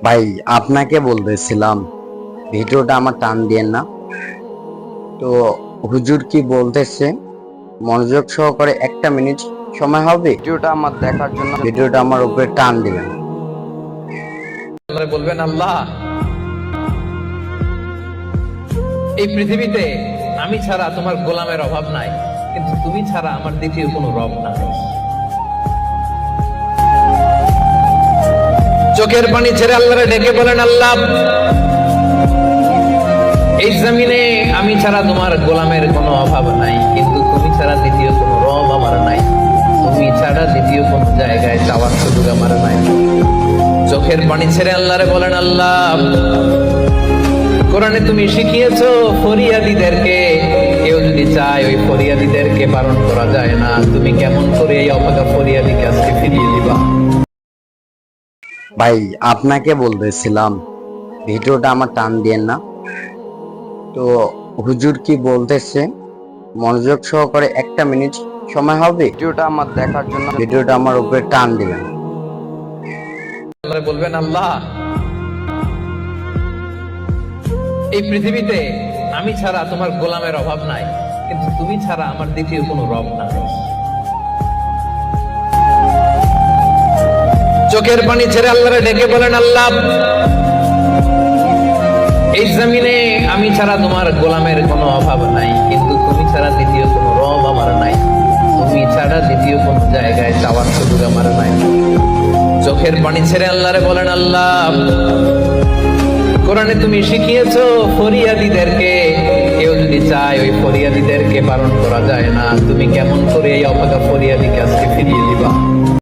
ভাই, আপনাকে বলতেছিলাম ভিডিওটা আমার টান দিয়েন না তো। হুজুর কি বলতেছে মনোযোগ সহকারে 1 মিনিট সময় হবে ভিডিওটা আমার দেখার জন্য। ভিডিওটা আমার উপরে টান দিবেন। বলবেন, আল্লাহ, এই পৃথিবীতে আমি ছাড়া তোমার গোলামের অভাব নাই, কিন্তু তুমি ছাড়া আমার দ্বিতীয় কোনো রব নাই। চোখের পানি ছেড়ে আল্লাহরে ডেকে বলেন, আল্লাহ, এই জমিনে আমি ছাড়া তোমার গোলামের কোনো অভাব নাই, কিন্তু তুমি ছাড়া দ্বিতীয় কোনো রব আমার নাই। তুমি ছাড়া দ্বিতীয় কোনো জায়গায় যাওয়ার সুযোগ আমার নাই। চোখের পানি ছেড়ে আল্লাহরে বলেন, আল্লাহ, কোরআনে তুমি শিখিয়েছো ফরিয়াদীদেরকে কেউ যদি চায় ওই ফরিয়াদীদেরকে বারণ করা যায় না। তুমি কেমন করে এই অভাগা ফরিয়াদীকে আজকে ফিরিয়ে দিবা? ভাই, আপনাকে বলতেছিলাম ভিডিওটা আমার টান দিয়েন না তো। হুজুর কি বলতেছে মনোযোগ সহকারে 1 মিনিট সময় হবে ভিডিওটা আমার দেখার জন্য। ভিডিওটা আমার উপরে টান দিবেন। বলবেন, আল্লাহ, এই পৃথিবীতে আমি ছাড়া তোমার গোলামের অভাব নাই, কিন্তু তুমি ছাড়া আমার দ্বিতীয় কোনো রব নাই। চোখের পানি ছেড়ে আল্লাহরে ডেকে বলেন, আল্লাহ, এই জমিনে আমি ছাড়া তোমার গোলামের কোনো অভাব নাই, কিন্তু তুমি ছাড়া দ্বিতীয় কোনো রব আমার নাই। তুমি ছাড়া দ্বিতীয় কোনো জায়গায় যাওয়ার সুযোগ আমার নাই। চোখের পানি ছেড়ে আল্লাহরে বলেন, আল্লাহ, কোরআনে তুমি শিখিয়েছো ফরিয়াদীদেরকে কেউ যদি চায় ওই ফরিয়াদীদেরকে বারণ করা যায় না। তুমি কেমন করে এই অভাগা ফরিয়াদীকে আজকে ফিরিয়ে দিবা?